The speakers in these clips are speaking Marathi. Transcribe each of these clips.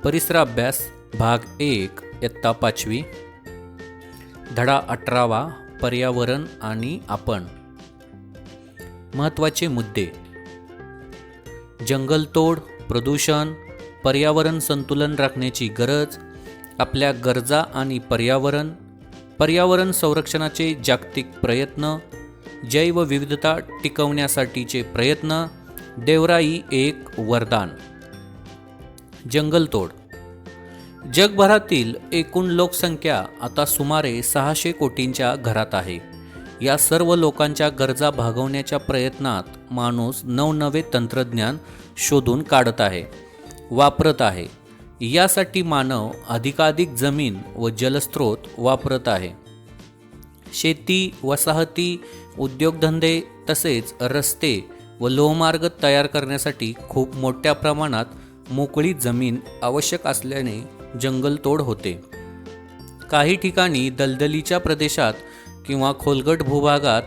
परिसराभ्यास भाग 1 इयत्ता 5वी धडा 18वा पर्यावरण आणि आपण. महत्त्वाचे मुद्दे: जंगलतोड, प्रदूषण, पर्यावरण संतुलन राखण्याची गरज, आपल्या गरजा आणि पर्यावरण, पर्यावरण संरक्षणाचे जागतिक प्रयत्न, जैवविविधता टिकवण्यासाठीचे प्रयत्न, देवराई एक वरदान. जंगलतोड. जगभरातील एकूण लोकसंख्या आता सुमारे 600 कोटींच्या घरात आहे. या सर्व लोकांच्या गरजा भागवण्याच्या प्रयत्नात माणूस नवनवे तंत्रज्ञान शोधून काढत आहे, वापरत आहे. यासाठी मानव अधिकाधिक जमीन व जलस्रोत वापरत आहे. शेती, वसाहती, उद्योगधंदे तसेच रस्ते व लोहमार्ग तयार करण्यासाठी खूप मोठ्या प्रमाणात मोकळी जमीन आवश्यक असल्याने जंगलतोड होते. काही ठिकाणी दलदलीच्या प्रदेशात किंवा खोलगट भूभागात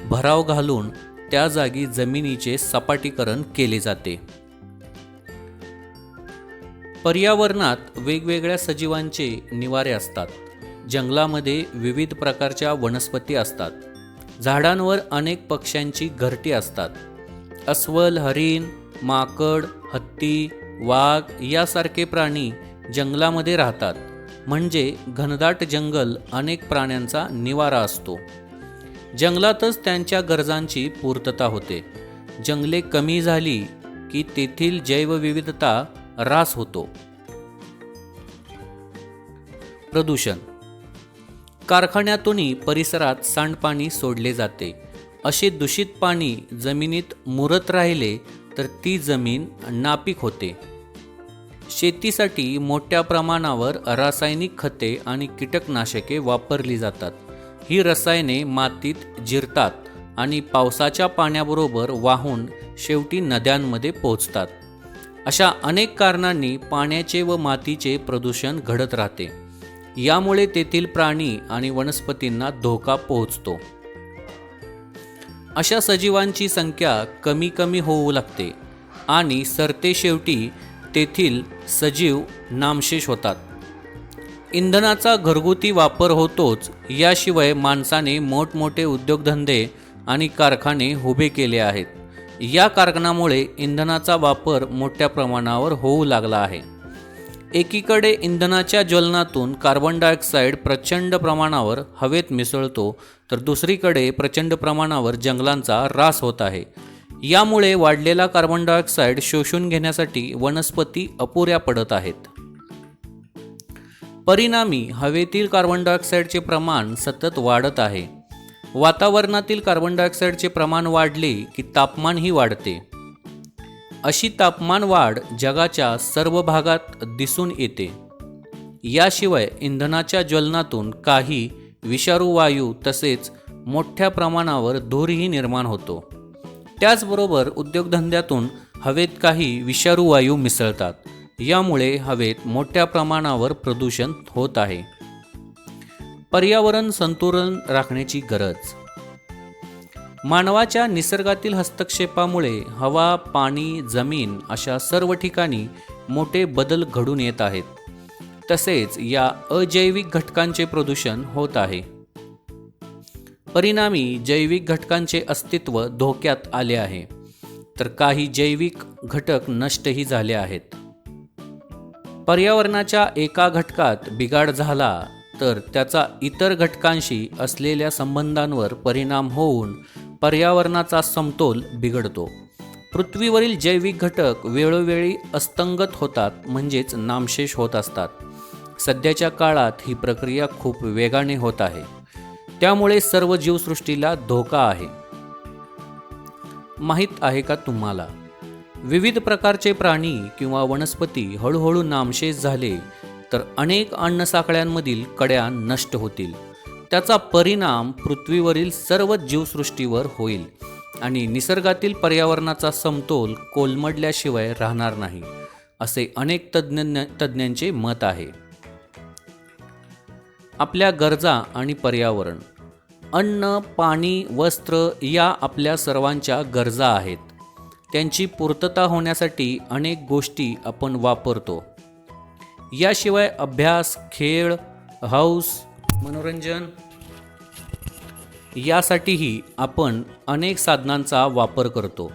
भराव घालून त्या जागी जमिनीचे सपाटीकरण केले जाते. पर्यावरणात वेगवेगळ्या सजीवांचे निवारे असतात. जंगलामध्ये विविध प्रकारच्या वनस्पती असतात. झाडांवर अनेक पक्ष्यांची घरटी असतात. अस्वल, हरिण, माकड, हत्ती, वाघ यासारखे प्राणी जंगलामध्ये राहतात. म्हणजे घनदाट जंगल अनेक प्राण्यांचा निवारा असतो. जंगलातच त्यांच्या गरजांची पूर्तता होते. जंगले कमी झाली की तेथील जैवविविधता ऱ्हास होतो. प्रदूषण. कारखान्यातूनही परिसरात सांडपाणी सोडले जाते. असे दूषित पाणी जमिनीत मुरत राहिले तर ती जमीन नापीक होते. शेतीसाठी मोठ्या प्रमाणावर रासायनिक खते आणि कीटकनाशके वापरली जातात. ही रसायने मातीत जिरतात आणि पावसाच्या पाण्याबरोबर वाहून शेवटी नद्यांमध्ये पोहोचतात. अशा अनेक कारणांनी पाण्याचे व मातीचे प्रदूषण घडत राहते. यामुळे तेथील प्राणी आणि वनस्पतींना धोका पोहोचतो. अशा सजीवांची संख्या कमी कमी होऊ लागते आणि सरतेशेवटी तेथील सजीव नामशेष होतात. इंधनाचा घरगुती वापर होतोच, याशिवाय माणसाने मोठमोठे उद्योगधंदे आणि कारखाने उभे केले आहेत. या कारणामुळे इंधनाचा वापर मोठ्या प्रमाणावर होऊ लागला आहे. एकीकडे इंधनाच्या ज्वलनातून कार्बन डायऑक्साईड प्रचंड प्रमाणावर हवेत मिसळतो, तर दुसरीकडे प्रचंड प्रमाणावर जंगलांचा ऱ्हास होत आहे. यामुळे वाढलेला कार्बन डायऑक्साईड शोषून घेण्यासाठी वनस्पती अपुऱ्या पडत आहेत. परिणामी हवेतील कार्बन डायऑक्साईडचे प्रमाण सतत वाढत आहे. वातावरणातील कार्बन डायऑक्साईडचे प्रमाण वाढले की तापमानही वाढते. अशी तापमान वाढ जगाच्या सर्व भागात दिसून येते. याशिवाय इंधनाच्या ज्वलनातून काही विषारू वायू तसेच मोठ्या प्रमाणावर धूरही निर्माण होतो. त्याचबरोबर उद्योगधंद्यातून हवेत काही विषारू वायू मिसळतात. यामुळे हवेत मोठ्या प्रमाणावर प्रदूषण होत आहे. पर्यावरण संतुलन राखण्याची गरज. मानवाच्या निसर्गातील हस्तक्षेपामुळे हवा, पाणी, जमीन अशा सर्व ठिकाणी मोठे बदल घडून येत आहेत. तसेच या अजैविक घटकांचे प्रदूषण होत आहे. परिणामी जैविक घटकांचे अस्तित्व धोक्यात आले आहे, तर काही जैविक घटक नष्टही झाले आहेत. पर्यावरणाच्या एका घटकात बिघाड झाला तर त्याचा इतर घटकांशी असलेल्या संबंधांवर परिणाम होऊन पर्यावरणाचा समतोल बिघडतो. पृथ्वीवरील जैविक घटक वेळोवेळी अस्तंगत होतात, म्हणजेच नामशेष होत असतात. सध्याच्या काळात ही प्रक्रिया खूप वेगाने होत आहे. त्यामुळे सर्व जीवसृष्टीला धोका आहे. माहीत आहे का तुम्हाला, विविध प्रकारचे प्राणी किंवा वनस्पती हळूहळू नामशेष झाले तर अनेक अन्नसाखळ्यांमधील कड्या नष्ट होतील. त्याचा परिणाम पृथ्वीवरील सर्व जीवसृष्टीवर होईल आणि निसर्गातील पर्यावरणाचा समतोल कोलमडल्याशिवाय राहणार नाही, असे अनेक तज्ज्ञांचे मत आहे. आपल्या गरजा आणि पर्यावरण. अन्न, पाणी, वस्त्र या आपल्या सर्वांच्या गरजा आहेत. त्यांची पूर्तता होण्यासाठी अनेक गोष्टी आपण वापरतो. याशिवाय अभ्यास, खेळ, हौस, मनोरंजन यासाठीही आपण अनेक साधनांचा वापर करतो.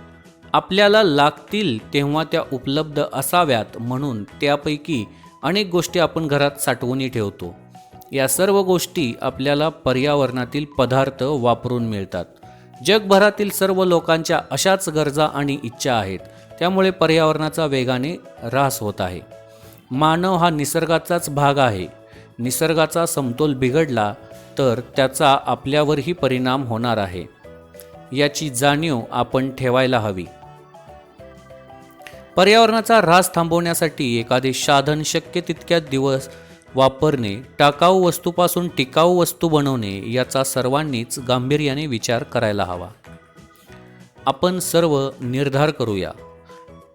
आपल्याला लागतील तेव्हा त्या उपलब्ध असाव्यात म्हणून त्यापैकी अनेक गोष्टी आपण घरात साठवूनही ठेवतो. या सर्व गोष्टी आपल्याला पर्यावरणातील पदार्थ वापरून मिळतात. जगभरातील सर्व लोकांच्या अशाच गरजा आणि इच्छा आहेत. त्यामुळे पर्यावरणाचा वेगाने ऱ्हास होत आहे. मानव हा निसर्गाचाच भाग आहे. निसर्गाचा समतोल बिघडला तर त्याचा आपल्यावरही परिणाम होणार आहे. याची जाणीव आपण ठेवायला हवी. पर्यावरणाचा ऱ्हास थांबवण्यासाठी एखादे साधन शक्य तितक्या दिवस वापरणे, टाकाऊ वस्तूपासून टिकाऊ वस्तू बनवणे याचा सर्वांनीच गांभीर्याने विचार करायला हवा. आपण सर्व निर्धार करूया.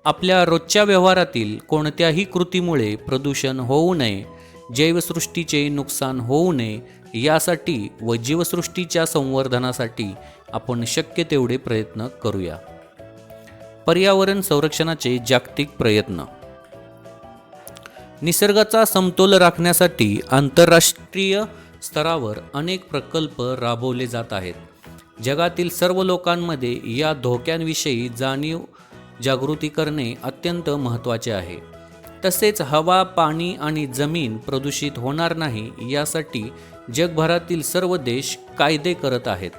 आपल्या रोजच्या व्यवहारातील कोणत्याही कृतीमुळे प्रदूषण होऊ नये, जैवसृष्टीचे नुकसान होऊ नये यासाठी व जीवसृष्टीच्या संवर्धनासाठी आपण शक्य तेवढे प्रयत्न करूया. पर्यावरण संरक्षणाचे जागतिक प्रयत्न. निसर्गाचा समतोल राखण्यासाठी आंतरराष्ट्रीय स्तरावर अनेक प्रकल्प राबवले जात आहेत. जगातील सर्व लोकांमध्ये या धोक्यांविषयी जागृती करणे अत्यंत महत्त्वाचे आहे. तसेच हवा, पाणी आणि जमीन प्रदूषित होणार नाही यासाठी जगभरातील सर्व देश कायदे करत आहेत.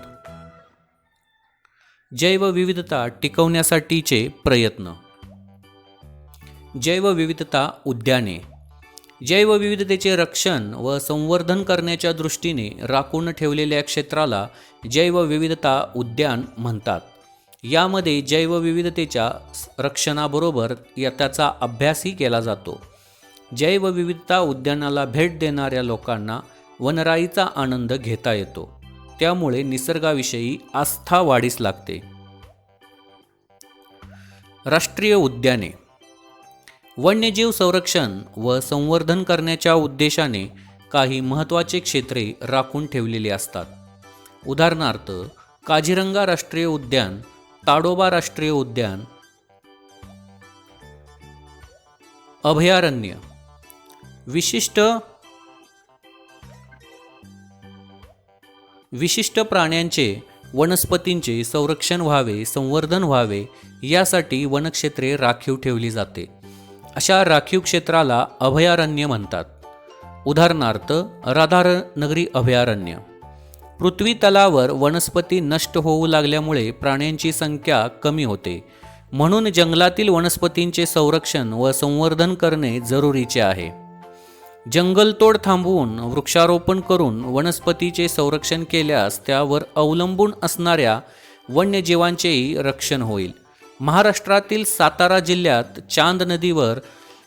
जैवविविधता टिकवण्यासाठीचे प्रयत्न. जैवविविधता उद्याने. जैवविविधतेचे रक्षण व संवर्धन करण्याच्या दृष्टीने राखून ठेवलेल्या क्षेत्राला जैवविविधता उद्यान म्हणतात. यामध्ये जैवविविधतेच्या रक्षणाबरोबर त्याचा अभ्यासही केला जातो. जैवविविधता उद्यानाला भेट देणाऱ्या लोकांना वनराईचा आनंद घेता येतो. त्यामुळे निसर्गाविषयी आस्था वाढीस लागते. राष्ट्रीय उद्याने. वन्यजीव संरक्षण व संवर्धन करण्याच्या उद्देशाने काही महत्त्वाचे क्षेत्रे राखून ठेवलेली असतात. उदाहरणार्थ काझीरंगा राष्ट्रीय उद्यान, ताडोबा राष्ट्रीय उद्यान, अभयारण्य. विशिष्ट प्राण्यांचे, वनस्पतींचे संरक्षण व्हावे, संवर्धन व्हावे यासाठी वनक्षेत्रे राखीव ठेवली जाते. अशा राखीव क्षेत्राला अभयारण्य म्हणतात. उदाहरणार्थ राधानगरी अभयारण्य. पृथ्वी तलावर वनस्पती नष्ट होऊ लागल्यामुळे प्राण्यांची संख्या कमी होते. म्हणून जंगलातील वनस्पतींचे संरक्षण व संवर्धन करणे जरुरीचे आहे. जंगलतोड थांबवून वृक्षारोपण करून वनस्पतीचे संरक्षण केल्यास त्यावर अवलंबून असणाऱ्या वन्यजीवांचेही रक्षण होईल. महाराष्ट्रातील सातारा जिल्ह्यात चांद नदीवर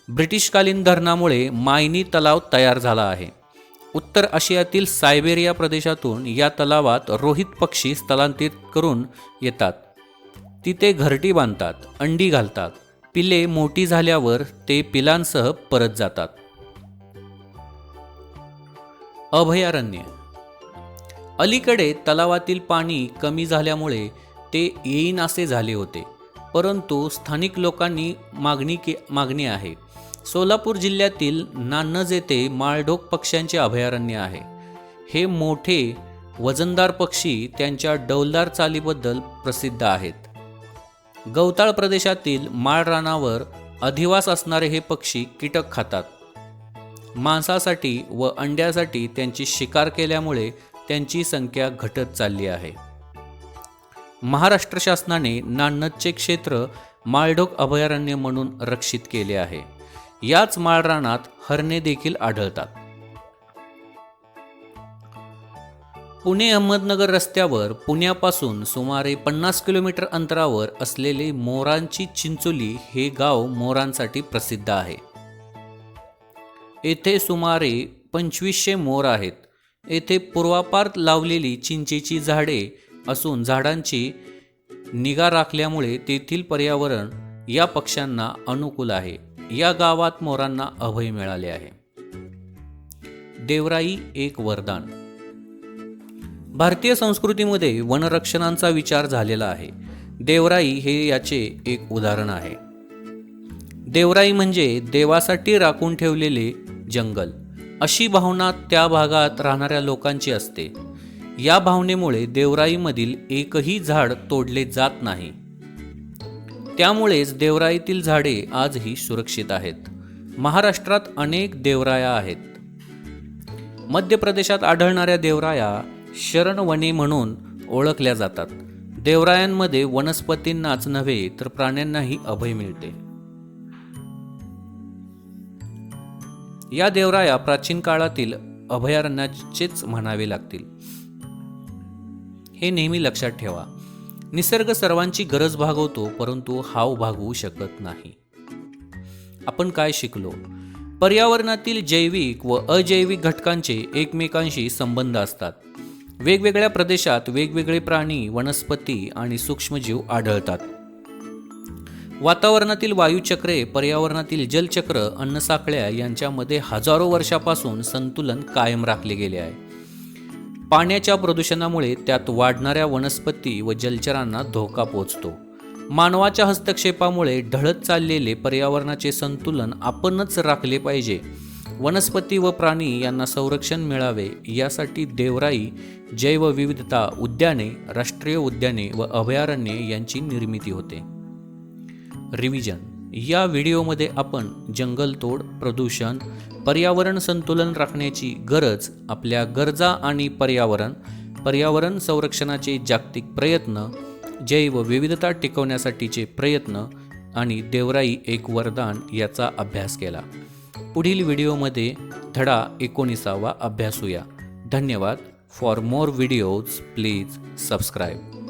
ब्रिटिशकालीन धरणामुळे मायनी तलाव तयार झाला आहे. उत्तर आशियातील सायबेरिया प्रदेशातून या तलावात रोहित पक्षी स्थलांतरित करून येतात. तिथे घरटी बांधतात, अंडी घालतात. पिले मोठी झाल्यावर ते पिलांसह परत जातात. अभयारण्य. अलीकडे तलावातील पाणी कमी झाल्यामुळे ते येईनासे झाले होते, परंतु स्थानिक लोकांनी मागणी आहे. सोलापूर जिल्ह्यातील नान्नज येथे माळढोक पक्ष्यांचे अभयारण्य आहे. हे मोठे वजनदार पक्षी त्यांच्या डौलदार चालीबद्दल प्रसिद्ध आहेत. गवताळ प्रदेशातील माळरानावर अधिवास असणारे हे पक्षी कीटक खातात. मांसासाठी व अंड्यासाठी त्यांची शिकार केल्यामुळे त्यांची संख्या घटत चालली आहे. महाराष्ट्र शासनाने नान्नजचे क्षेत्र माळढोक अभयारण्य म्हणून रक्षित केले आहे. याच माळरानात हरणे देखील आढळतात. पुणे अहमदनगर रस्त्यावर पुण्यापासून सुमारे 50 किलोमीटर अंतरावर असलेले मोरांची चिंचोली हे गाव मोरांसाठी प्रसिद्ध आहे. येथे सुमारे 2500 मोर आहेत. येथे पूर्वापार लावलेली चिंचेची झाडे असून झाडांची निगा राखल्यामुळे तेथील पर्यावरण या पक्ष्यांना अनुकूल आहे. या गावात मोरांना अभय मिळाले आहे. देवराई एक वरदान. भारतीय संस्कृतीमध्ये वनरक्षणाचा विचार झालेला आहे. देवराई हे याचे एक उदाहरण आहे. देवराई म्हणजे देवासाठी राखून ठेवलेले जंगल अशी भावना त्या भागात राहणाऱ्या लोकांची असते. या भावनेमुळे देवराईमधील एकही झाड तोडले जात नाही. त्यामुळेच देवराईतील झाडे आजही सुरक्षित आहेत. महाराष्ट्रात अनेक देवराया आहेत. मध्य प्रदेशात आढळणाऱ्या देवराया शरणवने म्हणून ओळखल्या जातात. देवरायांमध्ये वनस्पतींनाच नव्हे तर प्राण्यांनाही अभय मिळते. या देवराया प्राचीन काळातील अभयारण्याचेच म्हणावे लागतील. हे नेहमी लक्षात ठेवा. निसर्ग सर्वांची गरज भागवतो, परंतु हाव भागवू शकत नाही. आपण काय शिकलो? पर्यावरणातील जैविक व अजैविक घटकांचे एकमेकांशी संबंध असतात. वेगवेगळ्या प्रदेशात वेगवेगळे प्राणी, वनस्पती आणि सूक्ष्मजीव आढळतात. वातावरणातील वायुचक्रे, पर्यावरणातील जलचक्र, अन्नसाखळ्या यांच्यामध्ये हजारो वर्षापासून संतुलन कायम राखले गेले आहे. पाण्याच्या प्रदूषणामुळे त्यात वाढणाऱ्या वनस्पती व जलचरांना धोका पोहोचतो. मानवाच्या हस्तक्षेपामुळे ढळत चाललेले पर्यावरणाचे संतुलन आपणच राखले पाहिजे. वनस्पती व प्राणी यांना संरक्षण मिळावे यासाठी देवराई जैवविविधता उद्याने, राष्ट्रीय उद्याने व अभयारण्ये यांची निर्मिती होते. रिव्हिजन: या व्हिडिओमध्ये आपण जंगलतोड, प्रदूषण, पर्यावरण संतुलन राखण्याची गरज, आपल्या गरजा आणि पर्यावरण संरक्षणाचे जागतिक प्रयत्न, जैवविविधता टिकवण्यासाठीचे प्रयत्न आणि देवराई एक वरदान याचा अभ्यास केला. पुढील व्हिडिओमध्ये धडा 19वा अभ्यासूया. धन्यवाद. For more videos please subscribe.